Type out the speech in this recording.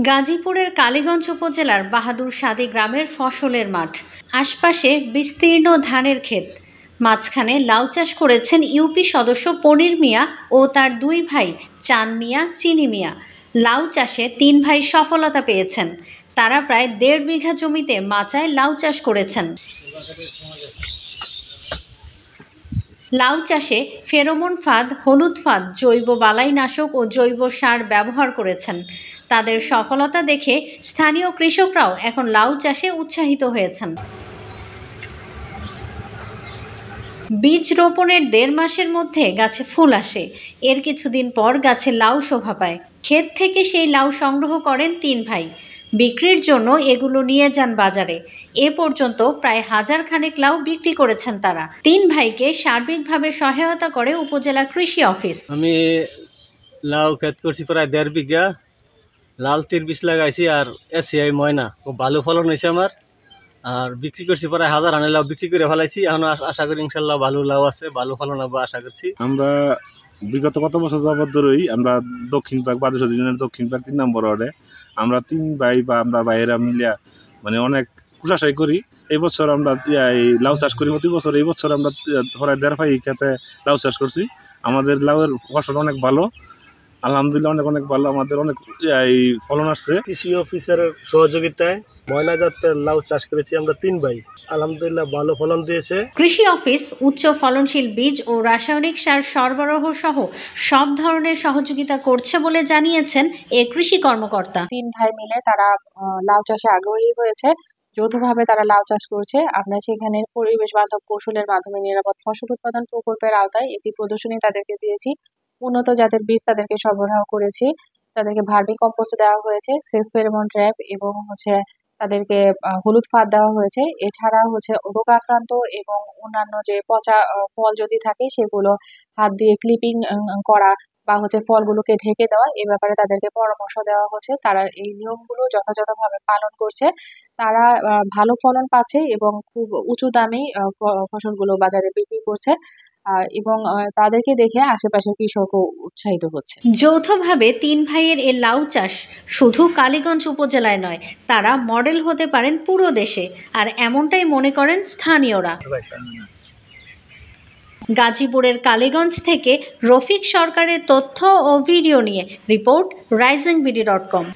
গাজীপুরের কালীগঞ্জ উপজেলার বাহাদুর সাদি গ্রামের ফসলের মাঠ, আশপাশে বিস্তীর্ণ ধানের ক্ষেত, মাঝখানে লাউ চাষ করেছেন ইউপি সদস্য পনির মিয়া ও তার দুই ভাই চান মিয়া, চিনি মিয়া। লাউ চাষে তিন ভাই সফলতা পেয়েছেন। তারা প্রায় ১.৫ বিঘা জমিতে মাচায় লাউ চাষ করেছেন। লাউ চাষে ফেরোমন ফাঁদ, হলুদ ফাঁদ, জৈব বালাইনাশক ও জৈব সার ব্যবহার করেছেন। তাদের সফলতা দেখে স্থানীয় কৃষকরাও এখন লাউ চাষে উৎসাহিত হয়েছেন। বীজ রোপণের ১.৫ মাসের মধ্যে গাছে ফুল আসে। এর কিছুদিন পর গাছে লাউ শোভা পায়। ক্ষেত থেকে সেই লাউ সংগ্রহ করেন তিন ভাই। বিক্রির জন্য এগুলো নিয়ে যান বাজারে। এ পর্যন্ত প্রায় ১০০০ খানেক লাউ বিক্রি করেছেন তারা। তিন ভাইকে সার্বিকভাবে সহায়তা করে উপজেলা কৃষি অফিস। আমি লাউ ক্ষেত করছি প্রায় ১.৫ বিঘা, লাল ৩ বীজ লাগাইছি আর এসিআই ময়না, খুব ভালো ফলন হয়েছে আমার। আর বিক্রি করছি প্রায় ১০০০ রানের লাউ বিক্রি করে ফেলাইছি। এখন আশা করি ইনশাল্লাহ ভালো লাউ আছে, ভালো ফলন হবে আশা করছি। আমরা বিগত কত বছর যাবত ধরেই আমরা দক্ষিণ পাক বাদুড় ইউনিয়নের দক্ষিণ পাক ৩ নম্বর ওয়ার্ডে আমরা তিন ভাই বা আমরা ভাইয়েরা মিলিয়া মানে অনেক কুশাশাই করি। এই বছর আমরা লাউ চাষ করি প্রতি বছর। এই বছর আমরা প্রায় ১.৫ ভাই খেতে লাউ চাষ করছি। আমাদের লাউয়ের ফসল অনেক ভালো, আলহামদুলিল্লাহ অনেক ভালো, আমাদের অনেক ফলন আসছে। কৃষি অফিসার সহযোগিতায় ময়না জাতের লাউ চাষ করেছি আমরা তিন ভাই, আলহামদুলিল্লাহ ভালো ফলন দিয়েছে। কৃষি অফিস উচ্চ ফলনশীল বীজ ও রাসায়নিক সার সরবরাহ সহ সব ধরনের সহযোগিতা করছে বলে জানিয়েছেন এ কৃষি কর্মকর্তা। তিন ভাই মিলে তারা লাউ চাষে আগ্রহী হয়েছে, যৌথভাবে তারা লাউ চাষ করছে। আমরা সেখানে পরিবেশ বান্ধব কৌশলের মাধ্যমে নিরাপদ ফসল উৎপাদন প্রকল্পের আওতায় একটি প্রদর্শনী তাদেরকে দিয়েছি। উন্নত জাতের বীজ তাদেরকে সরবরাহ করেছি। তাদেরকে ভার্মি কম্পোস্ট দেওয়া হয়েছে, সেচ ফেরোমন ট্র্যাপ এবং তাদেরকে হলুদ ফাঁদ দেওয়া হয়েছে। এছাড়া রোগ আক্রান্ত এবং অন্যান্য যে পচা ফল যদি থাকে সেগুলো হাত দিয়ে ক্লিপিং করা বা ফলগুলোকে ঢেকে দেওয়া, এ ব্যাপারে তাদেরকে পরামর্শ দেওয়া হচ্ছে। তারা এই নিয়মগুলো যথাযথভাবে পালন করছে। তারা ভালো ফলন পাচ্ছে এবং খুব উঁচু দামে ফসলগুলো বাজারে বিক্রি করছে এবং তাদেরকে দেখে আশেপাশের কৃষকও উৎসাহিত হচ্ছে। যৌথভাবে তিন ভাইয়ের এ লাউ চাষ শুধু কালীগঞ্জ উপজেলায় নয়, তারা মডেল হতে পারেন পুরো দেশে, আর এমনটাই মনে করেন স্থানীয়রা। গাজীপুরের কালীগঞ্জ থেকে রফিক সরকারের তথ্য ও ভিডিও নিয়ে রিপোর্ট risingBD.com।